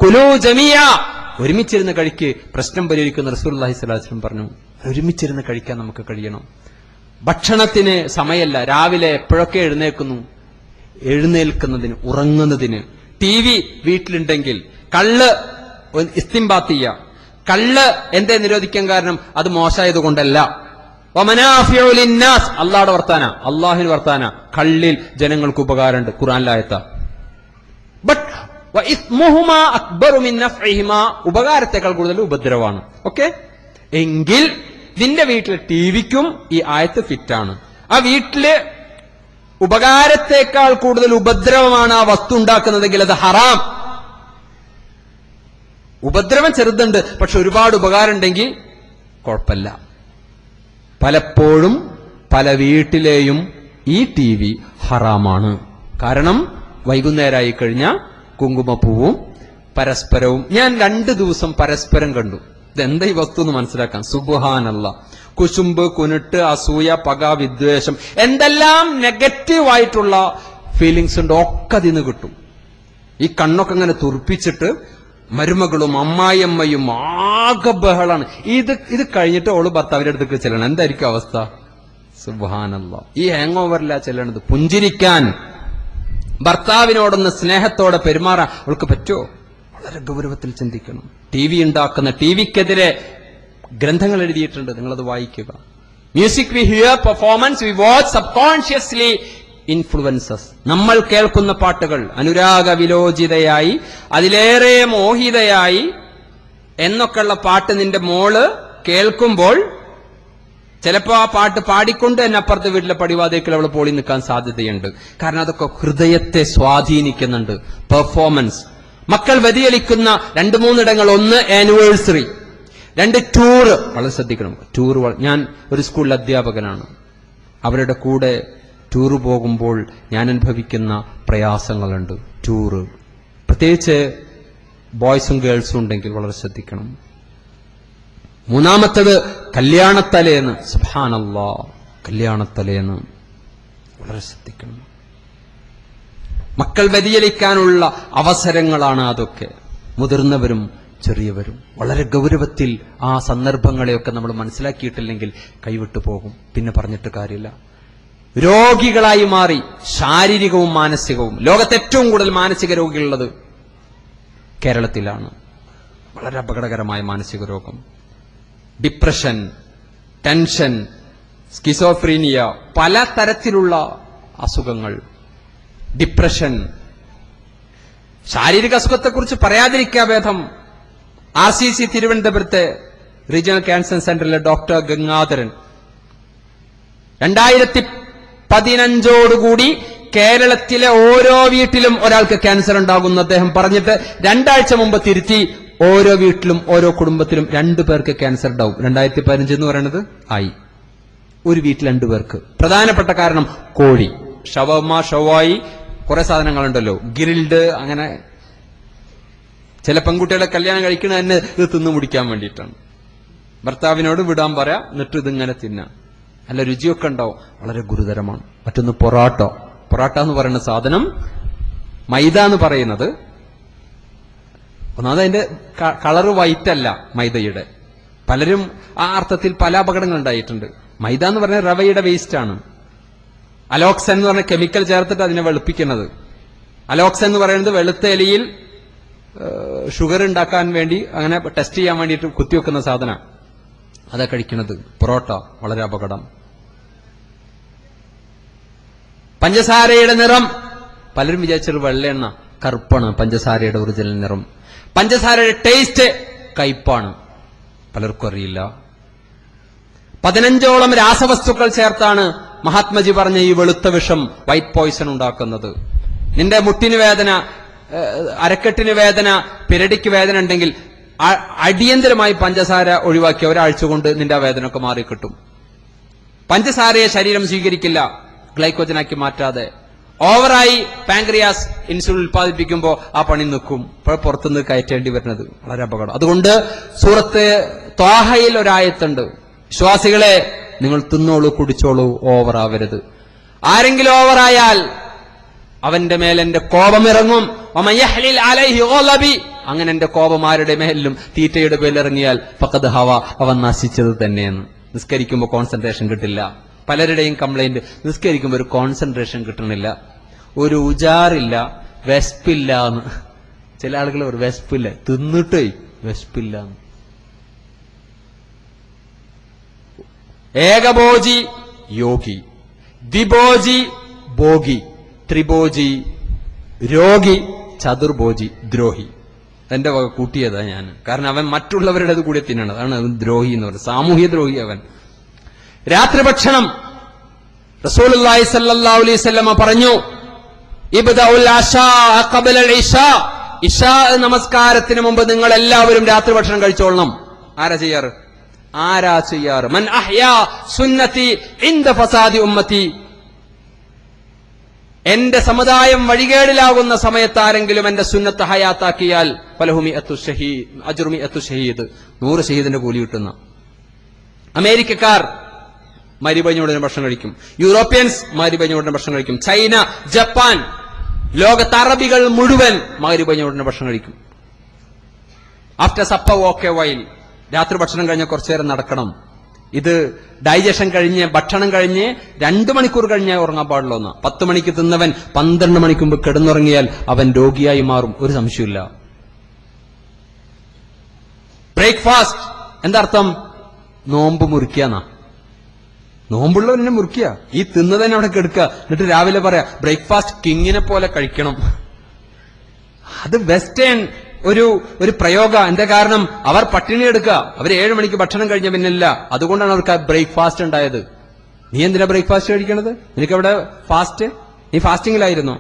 കുലൂ ജമിയ, ഒരുമിച്ചിരുന്ന് കഴിക്ക്, പ്രശ്നം പരിഹരിക്കുന്ന റസൂലുള്ളാഹി സ്വല്ലല്ലാഹു അലൈഹി വസല്ലം പറഞ്ഞു. ഒരുമിച്ചിരുന്ന് കഴിക്കാൻ നമുക്ക് കഴിയണം. ഭക്ഷണത്തിന് സമയമല്ല, രാവിലെ എപ്പോഴൊക്കെ എഴുന്നേൽക്കുന്നതിന്, ഉറങ്ങുന്നതിന്. TV വീട്ടിലുണ്ടെങ്കിൽ കള്ള് ഇസ്തിംബാത്ത് ചെയ്യുക. കള്ള് എന്തേ നിരോധിക്കാൻ കാരണം? അത് മോശമായത് കൊണ്ടല്ല. അള്ളാഹുടെ വർത്താന, അള്ളാഹുവിന് വർത്താന, കള്ളിൽ ജനങ്ങൾക്ക് ഉപകാരമുണ്ട്, ഖുർആനിലായത്താ. ഉപകാരത്തെക്കാൾ കൂടുതൽ ഉപദ്രവമാണ്. ഓക്കെ, എങ്കിൽ നിന്റെ വീട്ടിലെ ടിവിക്കും ഈ ആയത്ത് ഫിറ്റാണ്. ആ വീട്ടില് ഉപകാരത്തെക്കാൾ കൂടുതൽ ഉപദ്രവമാണ് ആ വസ്തു ഉണ്ടാക്കുന്നതെങ്കിൽ അത് ഹറാം. ഉപദ്രവം ചെറുതുണ്ട്, പക്ഷെ ഒരുപാട് ഉപകാരം ഉണ്ടെങ്കിൽ കുഴപ്പമില്ല. പലപ്പോഴും പല വീട്ടിലെയും ഈ TV ഹറാമാണ്. കാരണം വൈകുന്നേരമായി കഴിഞ്ഞാൽ കുങ്കുമപ്പൂവും പരസ്പരവും, ഞാൻ 2 ദിവസം പരസ്പരം കണ്ടു. ഇതെന്താ ഈ വസ്തു എന്ന് മനസ്സിലാക്കാൻ. സുബ്ഹാനല്ലാഹ്, കുശുമ്പ്, കുനിട്ട്, അസൂയ, പക, വിദ്വേഷം, എന്തെല്ലാം നെഗറ്റീവായിട്ടുള്ള ഫീലിങ്സ് ഉണ്ട്, ഒക്കെ അതിന്ന് കിട്ടും. ഈ കണ്ണൊക്കെ ഇങ്ങനെ തുറപ്പിച്ചിട്ട് മരുമകളും അമ്മായിയമ്മയും ആകെ ബഹളാണ്. ഇത് കഴിഞ്ഞിട്ട് ഓള് ഭർത്താവിന്റെ അടുത്തേക്ക് ചെല്ലണം. എന്തായിരിക്കും അവസ്ഥ? സുബ്ഹാനല്ലാഹ്, ഈ ഹാങ് ഓവറിലാ ചെല്ലണത്. പുഞ്ചിരിക്കാൻ, ഭർത്താവിനോടൊന്ന് സ്നേഹത്തോടെ പെരുമാറാൻ അവൾക്ക് പറ്റുമോ? വളരെ ഗൗരവത്തിൽ ചിന്തിക്കണം. TV ഉണ്ടാക്കുന്ന, TVക്കെതിരെ ഗ്രന്ഥങ്ങൾ എഴുതിയിട്ടുണ്ട്, നിങ്ങളത് വായിക്കുക. Music we hear, performance we watch, subconsciously influences. നമ്മൾ കേൾക്കുന്ന പാട്ടുകൾ അനുരാഗ വിലോചിതയായി, അതിലേറെ മോഹിതയായി എന്നൊക്കെയുള്ള പാട്ട് നിന്റെ മോള് കേൾക്കുമ്പോൾ ചിലപ്പോ ആ പാട്ട് പാടിക്കൊണ്ട് തന്നെ അപ്പുറത്തെ വീട്ടിലെ പടിവാതിക്കൽ അവൾ പോളി നിൽക്കാൻ സാധ്യതയുണ്ട്. കാരണം അതൊക്കെ ഹൃദയത്തെ സ്വാധീനിക്കുന്നുണ്ട്. പെർഫോമൻസ്, മക്കൾ വ്യതിചലിക്കുന്ന 2-3 ഇടങ്ങൾ. 1 ആനിവേഴ്സറി, 2 ടൂറ്. വളരെ ശ്രദ്ധിക്കണം. ടൂർ, ഞാൻ ഒരു സ്കൂളിൽ അധ്യാപകനാണ്. അവരുടെ കൂടെ ടൂറ് പോകുമ്പോൾ ഞാൻ അനുഭവിക്കുന്ന പ്രയാസങ്ങളുണ്ട്. ടൂറ്, പ്രത്യേകിച്ച് ബോയ്സും ഗേൾസും ഉണ്ടെങ്കിൽ വളരെ ശ്രദ്ധിക്കണം. 3-മത്തേത് കല്യാണത്തലേന്ന്. സുബ്ഹാനല്ലാഹ്, കല്യാണത്തലേന്ന് വളരെ ശ്രദ്ധിക്കണം. മക്കൾ വ്യതിചലിക്കാനുള്ള അവസരങ്ങളാണ് അതൊക്കെ. മുതിർന്നവരും ചെറിയവരും വളരെ ഗൗരവത്തിൽ ആ സന്ദർഭങ്ങളെയൊക്കെ നമ്മൾ മനസ്സിലാക്കിയിട്ടില്ലെങ്കിൽ കൈവിട്ടു പോകും. പിന്നെ പറഞ്ഞിട്ട് കാര്യമില്ല. രോഗികളായി മാറി, ശാരീരികവും മാനസികവും. ലോകത്ത് ഏറ്റവും കൂടുതൽ മാനസിക രോഗികളുള്ളത് കേരളത്തിലാണ്. വളരെ അപകടകരമായ മാനസിക രോഗം, ഡിപ്രഷൻ, ടെൻഷൻ, സ്കിസോഫ്രീനിയ, പല തരത്തിലുള്ള അസുഖങ്ങൾ. ഡിപ്രഷൻ, ശാരീരിക അസുഖത്തെക്കുറിച്ച് പറയാതിരിക്കാ ഭേദം. RCC തിരുവനന്തപുരത്തെ റീജിയണൽ ക്യാൻസർ സെന്ററിലെ ഡോക്ടർ ഗംഗാധരൻ 2015 കേരളത്തിലെ ഓരോ വീട്ടിലും ഒരാൾക്ക് ക്യാൻസർ ഉണ്ടാകുന്നു അദ്ദേഹം പറഞ്ഞിട്ട് 2 ആഴ്ച മുമ്പ് തിരുത്തി. ഓരോ വീട്ടിലും ഓരോ കുടുംബത്തിലും 2 പേർക്ക് ക്യാൻസർ ഉണ്ടാവും. 2015 എന്ന് പറയുന്നത് ആയി. ഒരു വീട്ടിൽ 2 പേർക്ക്. പ്രധാനപ്പെട്ട കാരണം കോഴി, ഷവർമ, ഷവായി, കുറെ സാധനങ്ങളുണ്ടല്ലോ, ഗ്രിൽഡ്. അങ്ങനെ ചില പെൺകുട്ടികളെ കല്യാണം കഴിക്കണ തന്നെ ഇത് തിന്നു മുടിക്കാൻ വേണ്ടിയിട്ടാണ്. ഭർത്താവിനോട് വിടാൻ പറയാ, എന്നിട്ട് ഇതിങ്ങനെ തിന്നാം. നല്ല രുചിയൊക്കെ ഉണ്ടാവും. വളരെ ഗുരുതരമാണ്. മറ്റൊന്ന് പൊറാട്ട. പൊറാട്ട എന്ന് പറയുന്ന സാധനം, മൈദ എന്ന് പറയുന്നത് ഒന്നാമത് അതിന്റെ കളറ് വൈറ്റ് അല്ല മൈദയുടെ. പലരും ആ അർത്ഥത്തിൽ പല അപകടങ്ങൾ ഉണ്ടായിട്ടുണ്ട്. മൈദ എന്ന് പറഞ്ഞ റവയുടെ വേസ്റ്റ് ആണ്. അലോക്സൻ എന്ന് പറഞ്ഞ കെമിക്കൽ ചേർത്തിട്ട് അതിനെ വെളുപ്പിക്കുന്നത്. അലോക്സൻ എന്ന് പറയുന്നത് വെളുത്ത എലിയിൽ ഷുഗർ ഉണ്ടാക്കാൻ വേണ്ടി, അങ്ങനെ ടെസ്റ്റ് ചെയ്യാൻ വേണ്ടിയിട്ട് കുത്തിവെക്കുന്ന സാധന. അതാ കഴിക്കുന്നത്. പൊറോട്ട വളരെ അപകടം. പഞ്ചസാരയുടെ നിറം, പലരും വിചാരിച്ചൊരു വെള്ളയെണ്ണ, കറുപ്പാണ് പഞ്ചസാരയുടെ ഒറിജിനൽ നിറം. പഞ്ചസാരയുടെ ടേസ്റ്റ് കയ്പാണ്, പലർക്കും അറിയില്ല. 15ഓളം രാസവസ്തുക്കൾ ചേർത്താണ് മഹാത്മജി പറഞ്ഞ ഈ വെളുത്ത വിഷം, വൈറ്റ് പോയിസൺ ഉണ്ടാക്കുന്നത്. നിന്റെ മുട്ടിന് വേദന, അരക്കെട്ടിന് വേദന, പിരടിക്ക് വേദന ഉണ്ടെങ്കിൽ അടിയന്തരമായി പഞ്ചസാര ഒഴിവാക്കി ഒരാഴ്ച കൊണ്ട് നിന്റെ ആ വേദന ഒക്കെ മാറിക്കിട്ടും. പഞ്ചസാരയെ ശരീരം സ്വീകരിക്കില്ല, ഗ്ലൈക്കോജനാക്കി മാറ്റാതെ. ഓവറായി പാങ്ക്രിയാസ് ഇൻസുലിൻ ഉൽപ്പാദിപ്പിക്കുമ്പോൾ ആ പണി നിൽക്കും. പുറത്തുനിന്ന് കയറ്റേണ്ടി വരുന്നത് വളരെ അപകടം. അതുകൊണ്ട് സൂറത്ത് ത്വാഹയിൽ ഒരായത്തുണ്ട്, വിശ്വാസികളെ നിങ്ങൾ തിന്നോളൂ, കുടിച്ചോളൂ, ഓവറാവരുത്. ആരെങ്കിലും ഓവറായാൽ അവന്റെ മേൽ എന്റെ കോപമിറങ്ങും. അങ്ങനെ എന്റെ കോപം ആരുടെ മേലിലും തീറ്റയുടെ പേരിലിറങ്ങിയാൽ ഫഖദ് ഹവ, അവൻ നശിച്ചത് തന്നെയെന്ന്. നിസ്കരിക്കുമ്പോൾ കോൺസെൻട്രേഷൻ കിട്ടില്ല. പലരുടെയും കംപ്ലൈന്റ്, നിസ്കരിക്കുമ്പോൾ ഒരു കോൺസെൻട്രേഷൻ കിട്ടണില്ല, ഒരു ഉജാറില്ല, വെസ്പില്ല എന്ന്. ചില ആളുകൾ ഒരു വെസ്പില്ല, തിന്നിട്ടേ വെസ്പില്ല. ഏകഭോജി യോഗി, ദ്വിഭോജി ഭോഗി, ത്രിഭോജി രോഗി, ചതുർഭോജി ദ്രോഹി. എന്റെ വക കൂട്ടിയതാ ഞാൻ. കാരണം അവൻ മറ്റുള്ളവരുടേത് കൂടി തിന്നണം. അതാണ് അവൻ ദ്രോഹി എന്ന് പറയുന്നത്, സാമൂഹ്യ ദ്രോഹി അവൻ. രാത്രി ഭക്ഷണം റസൂലുള്ളാഹി സ്വല്ലല്ലാഹു അലൈഹി വസല്ലം പറഞ്ഞു, ഇബ്ദഉൽ അശാ ഖബല ഇശാ, ഇശാ നമസ്കാരത്തിന് മുമ്പ് നിങ്ങൾ എല്ലാവരും രാത്രി ഭക്ഷണം കഴിച്ചോളണം. ആരാ ചെയ്യാറ്? മൻ അഹ്യാ സുന്നതി ഇൻദ ഫസാദി ഉമ്മതി, എന്റെ സമുദായം വഴികേടിലാകുന്ന സമയത്ത് ആരെങ്കിലും എന്റെ സുന്നത്ത് ഹയാത്താക്കിയാൽ ഫലഹു മിഅത്തു ഷഹീദ്, അജ്റു മിഅത്തു ഷഹീദ്, 100 ഷഹീദിന്റെ കൂലി കിട്ടുന്ന. അമേരിക്കക്കാർ മരിബഞ്ഞുടനെ ഭക്ഷണം കഴിക്കും, യൂറോപ്യൻസ് മരിബഞ്ഞുടനെ ഭക്ഷണം കഴിക്കും, ചൈന, ജപ്പാൻ, ലോകത്ത് അറബികൾ മുഴുവൻ മരിബഞ്ഞുടനെ ഭക്ഷണം കഴിക്കും. After supper walk a while, രാത്രി ഭക്ഷണം കഴിഞ്ഞ കുറച്ചു നേരം നടക്കണം. ഇത് ഡൈജഷൻ കഴിഞ്ഞ്, ഭക്ഷണം കഴിഞ്ഞ് 2 മണിക്കൂർ കഴിഞ്ഞേ ഉറങ്ങാൻ പാടുള്ളൂ എന്ന്. 10 മണിക്ക് തിന്നവൻ 12 മണിക്ക് മുമ്പ് കിടന്നുറങ്ങിയാൽ അവൻ രോഗിയായി മാറും, ഒരു സംശയമില്ല. ബ്രേക്ക്ഫാസ്റ്റ് എന്താർത്ഥം? നോമ്പ് മുറിക്കാന്നാ. നോമ്പുള്ളവനെ മുറിക്കുക, ഈ തിന്നതന്നെ അവിടെ കെടുക്കുക, എന്നിട്ട് രാവിലെ പറയാ ബ്രേക്ക്ഫാസ്റ്റ് കിങ്ങിനെ പോലെ കഴിക്കണം. അത് വെസ്റ്റേൺ ഒരു പ്രയോഗ. എന്താ കാരണം? അവർ പട്ടിണി എടുക്കുക, അവർ 7 മണിക്ക് ഭക്ഷണം കഴിഞ്ഞ പിന്നില്ല. അതുകൊണ്ടാണ് അവർക്ക് ആ ബ്രേക്ക്ഫാസ്റ്റ് ഉണ്ടായത്. നീ എന്തിനാ ബ്രേക്ക്ഫാസ്റ്റ് കഴിക്കണത്? നിനക്കവിടെ ഫാസ്റ്റ്? നീ ഫാസ്റ്റിംഗിലായിരുന്നോ?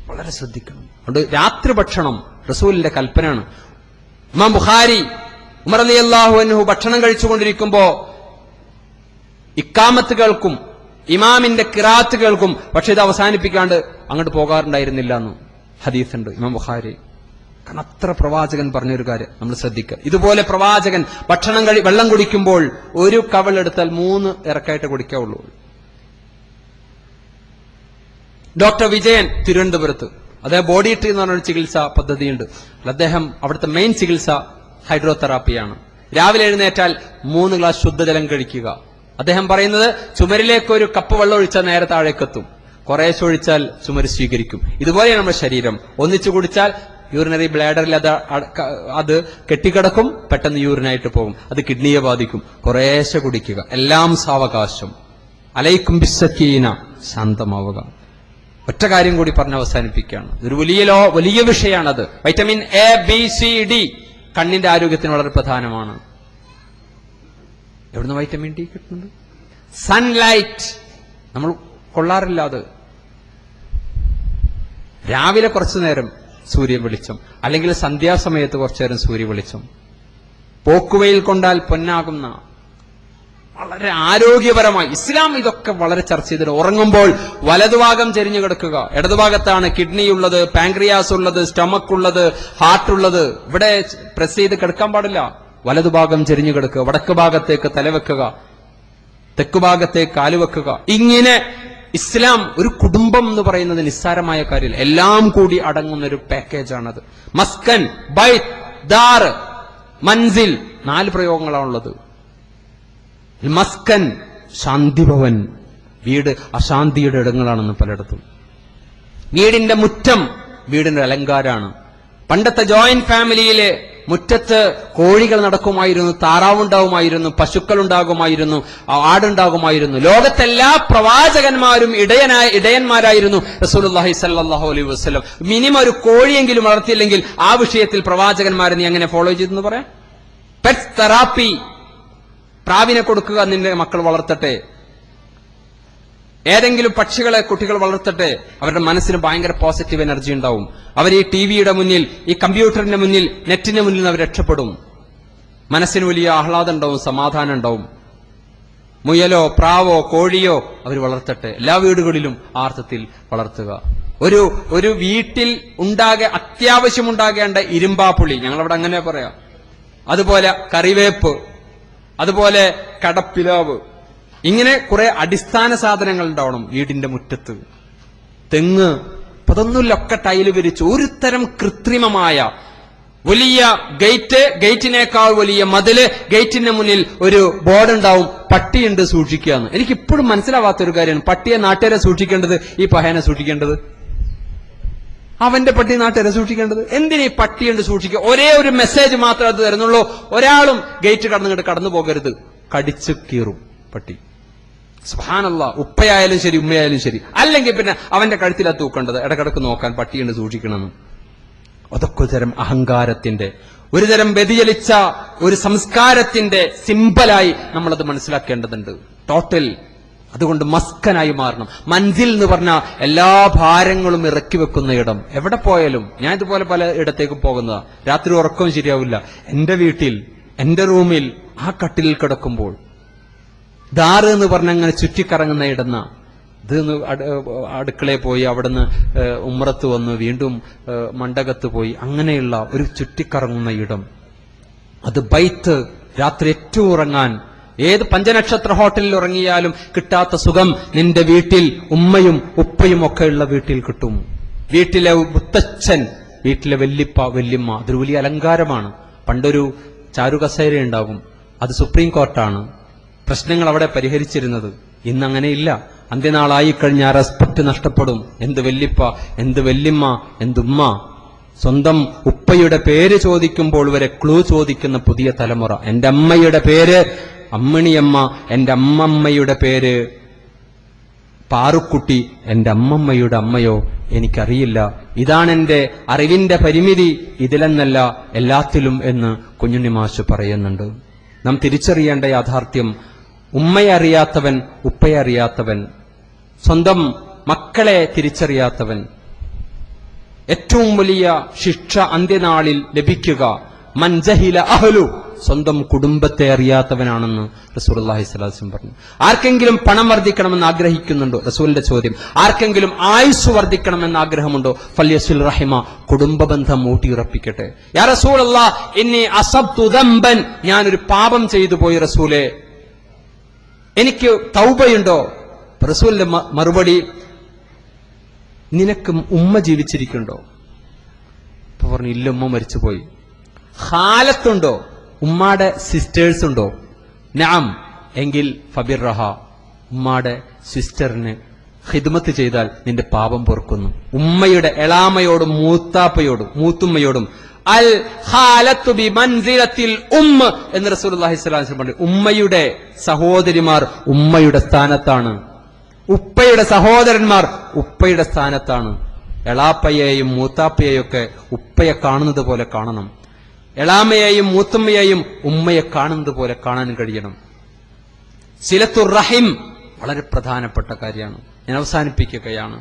വളരെ ശ്രദ്ധിക്കണം. അതുകൊണ്ട് രാത്രി ഭക്ഷണം റസൂലിന്റെ കൽപ്പനയാണ്. ഇമാം ബുഖാരി ഉമർ റളിയല്ലാഹു അൻഹു ഭക്ഷണം കഴിച്ചുകൊണ്ടിരിക്കുമ്പോ ഇക്കാമത്ത് കേൾക്കും, ഇമാമിന്റെ ഖിറാഅത്ത് കേൾക്കും, പക്ഷെ ഇത് അവസാനിപ്പിക്കാണ്ട് അങ്ങോട്ട് പോകാറുണ്ടായിരുന്നില്ല എന്ന് ഹദീസുണ്ട് ഇമാം ബുഖാരി. കാരണം അത്ര പ്രവാചകൻ പറഞ്ഞൊരു കാര്യം നമ്മൾ ശ്രദ്ധിക്കുക. ഇതുപോലെ പ്രവാചകൻ വെള്ളം കുടിക്കുമ്പോൾ ഒരു കവളെടുത്താൽ 3 ഇറക്കായിട്ട് കുടിക്കാവുള്ളൂ. ഡോക്ടർ വിജയൻ തിരുവനന്തപുരത്ത്, അദ്ദേഹം ബോഡി ട്രീ എന്ന് പറഞ്ഞൊരു ചികിത്സാ പദ്ധതിയുണ്ട്. അദ്ദേഹം അവിടുത്തെ മെയിൻ ചികിത്സ ഹൈഡ്രോതെറാപ്പിയാണ്. രാവിലെ എഴുന്നേറ്റാൽ 3 ഗ്ലാസ് ശുദ്ധജലം കഴിക്കുക. അദ്ദേഹം പറയുന്നത് ചുമരിലേക്ക് ഒരു കപ്പ് വെള്ളം ഒഴിച്ചാൽ നേരെ താഴേക്കെത്തും, കുറേശ്ശെ ഒഴിച്ചാൽ ചുമര് സ്വീകരിക്കും. ഇതുപോലെയാണ് നമ്മുടെ ശരീരം. ഒന്നിച്ചു കുടിച്ചാൽ യൂറിനറി ബ്ലാഡറിൽ അത് കെട്ടിക്കിടക്കും, പെട്ടെന്ന് യൂറിനായിട്ട് പോകും, അത് കിഡ്നിയെ ബാധിക്കും. കുറേശ്ശെ കുടിക്കുക, എല്ലാം സാവകാശം. അലൈക്കും ബിസ്സക്കീന, ശാന്തമാവുക. ഒറ്റ കാര്യം കൂടി പറഞ്ഞ് അവസാനിപ്പിക്കുകയാണ്. ഇതൊരു വലിയ വിഷയമാണത്. Vitamin A, B, C, D കണ്ണിന്റെ ആരോഗ്യത്തിന് വളരെ പ്രധാനമാണ്. എവിടുന്ന് വൈറ്റമിൻ ഡി കിട്ടുന്നുണ്ട്? സൺലൈറ്റ് നമ്മൾ കൊള്ളാറില്ല. അത് രാവിലെ കുറച്ചു നേരം സൂര്യ വെളിച്ചം, അല്ലെങ്കിൽ സന്ധ്യാസമയത്ത് കുറച്ചു നേരം സൂര്യ വെളിച്ചം. പോക്കുവെയിൽ കൊണ്ടാൽ പൊന്നാകുന്ന, വളരെ ആരോഗ്യപരമായി ഇസ്ലാം ഇതൊക്കെ വളരെ ചർച്ച ചെയ്തിട്ട്. ഉറങ്ങുമ്പോൾ വലതുഭാഗം ചെരിഞ്ഞു കിടക്കുക. ഇടതുഭാഗത്താണ് കിഡ്നി ഉള്ളത്, പാൻക്രിയാസ് ഉള്ളത്, സ്റ്റൊമക്ക് ഉള്ളത്, ഹാർട്ട് ഉള്ളത്. ഇവിടെ പ്രസ് ചെയ്ത് കിടക്കാൻ പാടില്ല. വലതുഭാഗം ചെരിഞ്ഞു കിടക്കുക, വടക്ക് ഭാഗത്തേക്ക് തലവെക്കുക, തെക്ക് ഭാഗത്തേക്ക് കാലുവെക്കുക. ഇങ്ങനെ ഇസ്ലാം ഒരു കുടുംബം എന്ന് പറയുന്നത് നിസ്സാരമായ കാര്യമില്ല, എല്ലാം കൂടി അടങ്ങുന്ന ഒരു പാക്കേജാണത്. മസ്കൻ, ബൈത്ത്, ദാർ, മൻസിൽ, 4 പ്രയോഗങ്ങളാണുള്ളത്. മസ്കൻ ശാന്തിഭവൻ, വീട് അശാന്തിയുടെ ഇടങ്ങളാണെന്ന് പലയിടത്തും. വീടിന്റെ മുറ്റം വീടിന്റെ അലങ്കാരാണ്. പണ്ടത്തെ ജോയിന്റ് ഫാമിലിയിലെ മുറ്റത്ത് കോഴികൾ നടക്കുമായിരുന്നു, താറാവുണ്ടാകുമായിരുന്നു, പശുക്കൾ ഉണ്ടാകുമായിരുന്നു, ആടുണ്ടാകുമായിരുന്നു. ലോകത്തെല്ലാ പ്രവാചകന്മാരും ഇടയന്മാരായിരുന്നു. റസൂലുള്ളാഹി സ്വല്ലല്ലാഹു അലൈഹി വസല്ലം മിനിമം ഒരു കോഴിയെങ്കിലും വളർത്തിയില്ലെങ്കിൽ ആ വിഷയത്തിൽ പ്രവാചകന്മാരെ നീ എങ്ങനെ ഫോളോ ചെയ്തെന്ന് പറയാം? പെറ്റ് തെറാപ്പി, പ്രാവിനെ കൊടുക്കുക, നിന്റെ മക്കൾ വളർത്തട്ടെ. ഏതെങ്കിലും പക്ഷികളെ കുട്ടികൾ വളർത്തട്ടെ, അവരുടെ മനസ്സിന് ഭയങ്കര പോസിറ്റീവ് എനർജി ഉണ്ടാവും. അവർ ഈ ടിവിയുടെ മുന്നിൽ, ഈ കമ്പ്യൂട്ടറിന്റെ മുന്നിൽ, നെറ്റിന്റെ മുന്നിൽ അവർ രക്ഷപ്പെടും. മനസ്സിന് വലിയ ആഹ്ലാദം ഉണ്ടാവും, സമാധാനം ഉണ്ടാവും. മുയലോ പ്രാവോ കോഴിയോ അവർ വളർത്തട്ടെ. എല്ലാ വീടുകളിലും ആ അർത്ഥത്തിൽ വളർത്തുക. ഒരു വീട്ടിൽ അത്യാവശ്യമുണ്ടാകേണ്ട ഇരുമ്പാപ്പുളി, ഞങ്ങളവിടെ അങ്ങനെ പറയാം, അതുപോലെ കറിവേപ്പ്, അതുപോലെ കടപ്പിലാവ്, ഇങ്ങനെ കുറെ അടിസ്ഥാന സാധനങ്ങൾ ഉണ്ടാവണം വീടിന്റെ മുറ്റത്ത്. തെങ്ങ്, അതൊന്നുമില്ല, ഒക്കെ ടൈല് വിരിച്ചു. ഒരു തരം കൃത്രിമമായ വലിയ ഗേറ്റിനേക്കാൾ വലിയ മതില്, ഗേറ്റിന്റെ മുന്നിൽ ഒരു ബോർഡ് ഉണ്ടാവും, പട്ടിയുണ്ട് സൂക്ഷിക്കുകയെന്ന്. എനിക്ക് ഇപ്പോഴും മനസ്സിലാവാത്തൊരു കാര്യമാണ്, പട്ടിയെ നാട്ടുകാരെ സൂക്ഷിക്കേണ്ടത് ഈ പഹയനെ സൂക്ഷിക്കേണ്ടത്? അവന്റെ പട്ടി നാട്ടുകാരെ സൂക്ഷിക്കേണ്ടത് എന്തിനാ? ഈ പട്ടിയുണ്ട് സൂക്ഷിക്കുക. ഒരേ ഒരു മെസ്സേജ് മാത്രമേ അത് തരുന്നുള്ളൂ, ഒരാളും ഗേറ്റ് കടന്നു പോകരുത്, കടിച്ചു കീറും പട്ടി. സുബ്ഹാനല്ലാഹ്. ഉപ്പയായാലും ശരി ഉമ്മയായാലും ശരി. അല്ലെങ്കിൽ പിന്നെ അവന്റെ കഴുത്തിലാ തൂക്കേണ്ടത്, ഇടക്കിടക്ക് നോക്കാൻ പട്ടിയുണ്ട് സൂക്ഷിക്കണമെന്ന്. അതൊക്കെ ഒരു തരം അഹങ്കാരത്തിന്റെ, ഒരു തരം വ്യതിചലിച്ച ഒരു സംസ്കാരത്തിന്റെ സിമ്പലായി നമ്മളത് മനസ്സിലാക്കേണ്ടതുണ്ട്. ടോട്ടൽ. അതുകൊണ്ട് മസ്കനായി മാറണം. മൻസിൽ എന്ന് പറഞ്ഞാൽ എല്ലാ ഭാരങ്ങളും ഇറക്കി വെക്കുന്ന ഇടം. എവിടെ പോയാലും, ഞാൻ ഇതുപോലെ പല ഇടത്തേക്കും പോകുന്നതാ, രാത്രി ഉറക്കവും ശരിയാവില്ല. എന്റെ വീട്ടിൽ, എന്റെ റൂമിൽ ആ കട്ടിലിൽ കിടക്കുമ്പോൾ ദാറ് എന്ന് പറഞ്ഞ അങ്ങനെ ചുറ്റിക്കറങ്ങുന്ന ഇടന്ന ഇത് അടുക്കളയിൽ പോയി, അവിടുന്ന് ഉമ്രത്ത് വന്ന് വീണ്ടും മണ്ഡകത്ത് പോയി, അങ്ങനെയുള്ള ഒരു ചുറ്റിക്കറങ്ങുന്ന ഇടം, അത് ബൈത്ത്. രാത്രി ഏറ്റവും ഉറങ്ങാൻ ഏത് പഞ്ചനക്ഷത്ര ഹോട്ടലിൽ ഉറങ്ങിയാലും കിട്ടാത്ത സുഖം നിന്റെ വീട്ടിൽ ഉമ്മയും ഉപ്പയും ഒക്കെയുള്ള വീട്ടിൽ കിട്ടും. വീട്ടിലെ മുത്തച്ഛൻ, വീട്ടിലെ വല്ലിപ്പ വല്യമ്മ, അതൊരു വലിയ അലങ്കാരമാണ്. പണ്ടൊരു ചാരുകസേര ഉണ്ടാകും, അത് സുപ്രീം കോർട്ടാണ് പ്രശ്നങ്ങൾ അവിടെ പരിഹരിച്ചിരുന്നത്. ഇന്നങ്ങനെയില്ല. അന്ത്യനാളായി കഴിഞ്ഞാൽ റെസ്പെക്ട് നഷ്ടപ്പെടും. എന്ത് വല്ലിപ്പ, എന്ത് വല്യമ്മ, എന്തുമ്മ. സ്വന്തം ഉപ്പയുടെ പേര് ചോദിക്കുമ്പോൾ വരെ ക്ലൂ ചോദിക്കുന്ന പുതിയ തലമുറ. എന്റെ അമ്മയുടെ പേര് അമ്മിണിയമ്മ, എന്റെ അമ്മമ്മയുടെ പേര് പാറുക്കുട്ടി, എന്റെ അമ്മമ്മയുടെ അമ്മയോ എനിക്കറിയില്ല. ഇതാണെന്റെ അറിവിന്റെ പരിമിതി, ഇതിലെന്നല്ല എല്ലാത്തിലും എന്ന് കുഞ്ഞുണ്ണി മാഷ് പറയുന്നുണ്ട്. നാം തിരിച്ചറിയേണ്ട യാഥാർത്ഥ്യം, ഉമ്മയെ അറിയാത്തവൻ, ഉപ്പയെ അറിയാത്തവൻ, സ്വന്തം മക്കളെ തിരിച്ചറിയാത്തവൻ, ഏറ്റവും വലിയ ശിക്ഷ അന്ത്യനാളിൽ ലഭിക്കുക മൻ ജഹില അഹ്ലു, സ്വന്തം കുടുംബത്തെ അറിയാത്തവനാണെന്ന് റസൂലുള്ളാഹി സ്വല്ലല്ലാഹു അലൈഹി വസല്ലം പറഞ്ഞു. ആർക്കെങ്കിലും പണം വർദ്ധിക്കണമെന്ന് ആഗ്രഹിക്കുന്നുണ്ടോ? റസൂലിന്റെ ചോദ്യം. ആർക്കെങ്കിലും ആയുസ് വർദ്ധിക്കണമെന്ന് ആഗ്രഹമുണ്ടോ? ഫല്യസിൽ റഹിമ, കുടുംബ ബന്ധം ഊട്ടിയുറപ്പിക്കട്ടെ. യാ റസൂലല്ലാഹ് ഇന്നി അസബ്തു ദംബൻ, ഞാനൊരു പാപം ചെയ്തു പോയി റസൂലേ, എനിക്ക് തൗബയുണ്ടോ? റസൂലിന്റെ മറുപടി, നിനക്ക് ഉമ്മ ജീവിച്ചിരിക്കുന്നുണ്ടോ? അപ്പൊ പറഞ്ഞു, ഇല്ല, ഉമ്മ മരിച്ചുപോയി. ഖാലത്തുണ്ടോ? ഉമ്മാടെ സിസ്റ്റേഴ്സ് ഉണ്ടോ? നഅം, എങ്കിൽ ഫബിർറഹ, ഉമ്മാടെ സിസ്റ്ററിന് ഖിദ്മത്ത് ചെയ്താൽ നിന്റെ പാപം പൊറുക്കുന്നു. ഉമ്മയുടെ എളാമയോടും മൂത്തുമ്മയോടും അൽ ഖാലത്തു ബി മൻസിലത്തിൽ ഉമ്മ എന്ന് റസൂലുള്ളാഹി സ്വല്ലല്ലാഹു അലൈഹി വസല്ലം പറഞ്ഞു. ഉമ്മയുടെ സഹോദരിമാർ ഉമ്മയുടെ സ്ഥാനത്താണ്, ഉപ്പയുടെ സഹോദരന്മാർ ഉപ്പയുടെ സ്ഥാനത്താണ്. എളാപ്പയെയും മൂത്താപ്പയെയും ഒക്കെ ഉപ്പയെ കാണുന്നത് പോലെ കാണണം. എളാമയെയും മൂത്തുമ്മയെയും ഉമ്മയെ കാണുന്നത് പോലെ കാണാൻ കഴിയണം. സിലത്തുർ റഹിം വളരെ പ്രധാനപ്പെട്ട കാര്യമാണ്. ഞാൻ അവസാനിപ്പിക്കുകയാണ്.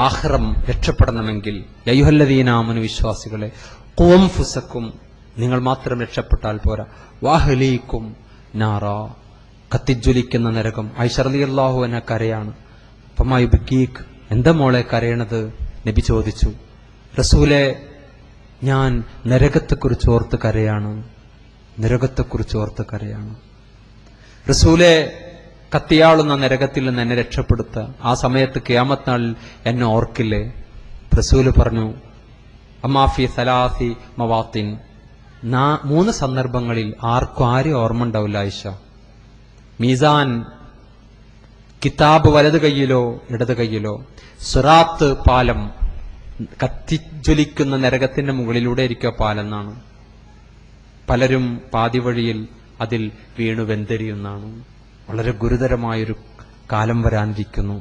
ആഖിറം രക്ഷപ്പെടണമെങ്കിൽ യയ്യുഹല്ലദീന ആമനു, വിശ്വാസികളെ, ഖൂ അൻഫുസക്കും, നിങ്ങൾ മാത്രം രക്ഷപ്പെട്ടാൽ പോരാ, വഅഹ്ലീക്കും നാറാ, കത്തിജ്വലിക്കുന്ന നരകം. ആയിഷ റളിയല്ലാഹു അൻഹ കരയാണ്. ഫമാ യുബ്കീക്, എന്താ മോളെ കരയണത്? നബി ചോദിച്ചു. റസൂലേ, ഞാൻ നരകത്തെക്കുറിച്ച് ഓർത്ത് കരയാണ്, നരകത്തെക്കുറിച്ച് ഓർത്ത് കരയാണ്. റസൂലേ, കത്തിയാളുന്ന നരകത്തിൽ നിന്ന് എന്നെ രക്ഷപ്പെടുത്തുക, ആ സമയത്ത് ഖിയാമത്ത് നാളിൽ എന്നെ ഓർക്കില്ലേ? റസൂല് പറഞ്ഞു, അമാഫി സലാസി മവാത്തിൻ, 3 സന്ദർഭങ്ങളിൽ ആരെയും ഓർമ്മ ഉണ്ടാവില്ല ആയിഷ. മീസാൻ, കിതാബ് വലത് കൈയിലോ ഇടത് കൈയിലോ, സിറാത്ത് പാലം, കത്തിജ്വലിക്കുന്ന നരകത്തിന്റെ മുകളിലൂടെ ഇരിക്കുക പാലെന്നാണ്. പലരും പാതി വഴിയിൽ അതിൽ വീണു വെന്തെരിയുന്നാണ്. വളരെ ഗുരുതരമായൊരു കാലം വരാനിരിക്കുന്നു.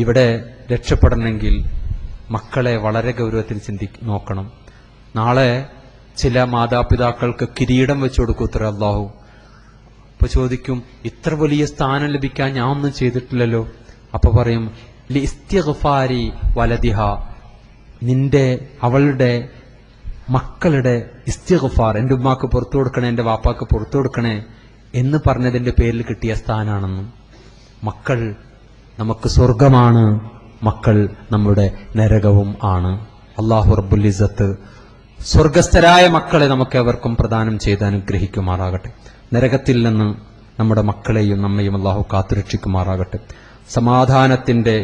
ഇവിടെ രക്ഷപ്പെടണമെങ്കിൽ മക്കളെ വളരെ ഗൗരവത്തിൽ നോക്കണം. നാളെ ചില മാതാപിതാക്കൾക്ക് കിരീടം വെച്ചു കൊടുക്കും ഉത്തര അല്ലാഹു. അപ്പൊ ചോദിക്കും, ഇത്ര വലിയ സ്ഥാനം ലഭിക്കാൻ ഞാൻ ഒന്നും ചെയ്തിട്ടില്ലല്ലോ. അപ്പൊ പറയും, ലിസ്തിഗ്ഫാരി വലദിഹ, അവളുടെ മക്കളുടെ ഇസ്തിഗ്ഫാർ, എൻ്റെ ഉമ്മാക്ക് പുറത്തു കൊടുക്കണേ, എൻ്റെ വാപ്പാക്ക് പുറത്തു കൊടുക്കണേ എന്ന് പറഞ്ഞതിന്റെ പേരിൽ കിട്ടിയ സ്ഥാനാണെന്നും. മക്കൾ നമുക്ക് സ്വർഗമാണ്, മക്കൾ നമ്മുടെ നരകവും ആണ്. അല്ലാഹു റബ്ബുൽ ഇസ്സത്ത് സ്വർഗസ്ഥരായ മക്കളെ നമുക്ക് എവർക്കും പ്രദാനം ചെയ്ത് അനുഗ്രഹിക്കുമാറാകട്ടെ. നരകത്തിൽ നിന്ന് നമ്മുടെ മക്കളെയും നമ്മയും അല്ലാഹു കാത്തുരക്ഷിക്കുമാറാകട്ടെ. സമാധാനത്തിന്റെ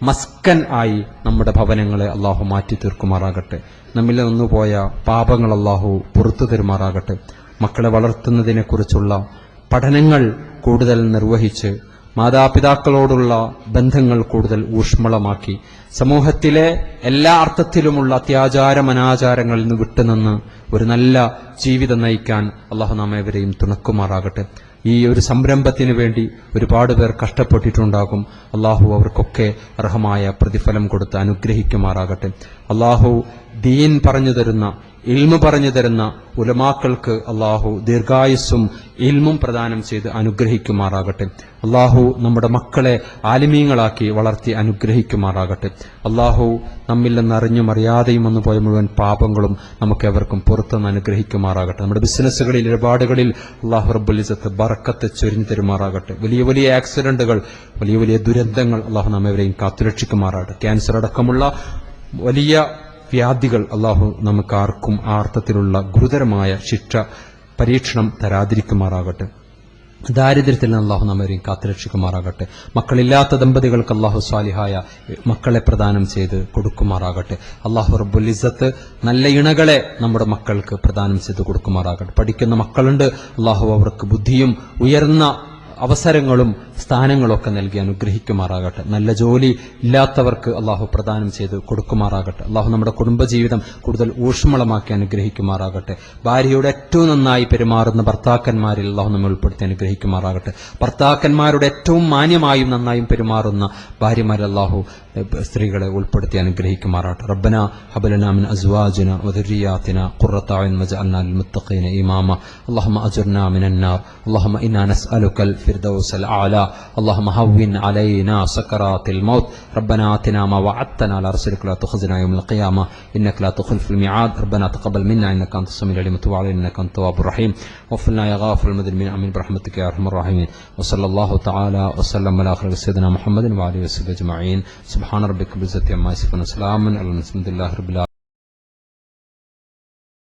മസ്കൻ ആയി നമ്മുടെ ഭവനങ്ങളെ അള്ളാഹു മാറ്റി തീർക്കുമാറാകട്ടെ. നമ്മിൽ നിന്നുപോയ പാപങ്ങൾ അള്ളാഹു പുറത്തു തരുമാറാകട്ടെ. മക്കളെ വളർത്തുന്നതിനെക്കുറിച്ചുള്ള പഠനങ്ങൾ കൂടുതൽ നിർവഹിച്ച് മാതാപിതാക്കളോടുള്ള ബന്ധങ്ങൾ കൂടുതൽ ഊഷ്മളമാക്കി സമൂഹത്തിലെ എല്ലാ അർത്ഥത്തിലുമുള്ള അത്യാചാരം അനാചാരങ്ങളിൽ നിന്ന് വിട്ടുനിന്ന് ഒരു നല്ല ജീവിതം നയിക്കാൻ അള്ളാഹു നമ്മേവരെയും തുണക്കുമാറാകട്ടെ. ഈ ഒരു സംരംഭത്തിന് വേണ്ടി ഒരുപാട് പേർ കഷ്ടപ്പെട്ടിട്ടുണ്ടാകും. അള്ളാഹു അവർക്കൊക്കെ അർഹമായ പ്രതിഫലം കൊടുത്ത് അനുഗ്രഹിക്കുമാറാകട്ടെ. അള്ളാഹു ദീൻ പറഞ്ഞു തരുന്ന, ഇൽമു പറഞ്ഞു തരുന്ന ഉലമാക്കൾക്ക് അള്ളാഹു ദീർഘായുസ്സും ഇൽമും പ്രദാനം ചെയ്ത് അനുഗ്രഹിക്കുമാറാകട്ടെ. അള്ളാഹു നമ്മുടെ മക്കളെ ആലിമീങ്ങളാക്കി വളർത്തി അനുഗ്രഹിക്കുമാറാകട്ടെ. അള്ളാഹു നമ്മിൽ നിന്ന് അറിഞ്ഞും അറിയാതെയും വന്നു പോയ മുഴുവൻ പാപങ്ങളും നമുക്കെവർക്കും പുറത്തുനിന്ന് അനുഗ്രഹിക്കുമാറാകട്ടെ. നമ്മുടെ ബിസിനസ്സുകളിൽ, ഇടപാടുകളിൽ അള്ളാഹു റബ്ബുൽ ഇസ്സത്ത് ബറക്കത്ത് ചൊരിഞ്ഞു തരുമാറാകട്ടെ. വലിയ വലിയ ആക്സിഡന്റുകൾ, വലിയ വലിയ ദുരന്തങ്ങൾ അള്ളാഹു നമ്മെവരെയും കാത്തുരക്ഷിക്കുമാറാകട്ടെ. ക്യാൻസർ അടക്കമുള്ള വലിയ വ്യാധികൾ അള്ളാഹു നമുക്കാർക്കും ആ അർത്ഥത്തിലുള്ള ഗുരുതരമായ ശിക്ഷ, പരീക്ഷണം തരാതിരിക്കുമാറാകട്ടെ. ദാരിദ്ര്യത്തിൽ നിന്ന് അള്ളാഹു നമ്മെയും കാത്തുരക്ഷിക്കുമാറാകട്ടെ. മക്കളില്ലാത്ത ദമ്പതികൾക്ക് അള്ളാഹു സ്വാലിഹായ മക്കളെ പ്രദാനം ചെയ്ത് കൊടുക്കുമാറാകട്ടെ. അള്ളാഹു റബ്ബുൽ ഇസ്സത്ത് നല്ല ഇണകളെ നമ്മുടെ മക്കൾക്ക് പ്രദാനം ചെയ്ത് കൊടുക്കുമാറാകട്ടെ. പഠിക്കുന്ന മക്കളുണ്ട്, അള്ളാഹു അവർക്ക് ബുദ്ധിയും ഉയർന്ന അവസരങ്ങളും സ്ഥാനങ്ങളൊക്കെ നൽകി അനുഗ്രഹിക്കുമാറാകട്ടെ. നല്ല ജോലി ഇല്ലാത്തവർക്ക് അള്ളാഹു പ്രദാനം ചെയ്ത് കൊടുക്കുമാറാകട്ടെ. അള്ളാഹു നമ്മുടെ കുടുംബജീവിതം കൂടുതൽ ഊഷ്മളമാക്കി അനുഗ്രഹിക്കുമാറാകട്ടെ. ഭാര്യയോട് ഏറ്റവും നന്നായി പെരുമാറുന്ന ഭർത്താക്കന്മാരിൽ അള്ളാഹു നമ്മെ ഉൾപ്പെടുത്തി അനുഗ്രഹിക്കുമാറാകട്ടെ. ഭർത്താക്കന്മാരുടെ ഏറ്റവും മാന്യമായും നന്നായും പെരുമാറുന്ന ഭാര്യമാരിൽ അള്ളാഹു സ്ത്രീകളെ ഉൾപ്പെടുത്തി അനുഗ്രഹിക്കുമാറാകട്ടെ. റബ്ബന ഹബലനാ മിൻ അസ്വാജിന വദുരിയാതിന ഖുർറത അയ്ൻ വജഅൽനാ ലിൽമുത്തഖീന ഇമാമ. അല്ലാഹുമ്മ അജ്ർനാ മിനൻ നാർ. അല്ലാഹുമ്മ ഇന്നാ നസ്അലുകൽ ഫിർദൗസൽ അഅല. اللهم هون علينا سكرات الموت. ربنا آتنا ما وعدتنا على رسلك لا تخزنا يوم القيامة إنك لا تخلف الميعاد. ربنا تقبل منا إنك أنت السميع العليم وتب علينا إنك أنت التواب الرحيم. واغفر لنا يا غافر المذنبين آمين برحمتك يا أرحم الراحمين. وصلى الله تعالى وسلم على آخر سيدنا محمد وعلى آله وصحبه أجمعين. سبحان ربك رب العزة عما يصفون وسلام على المرسلين الحمد لله رب العالمين.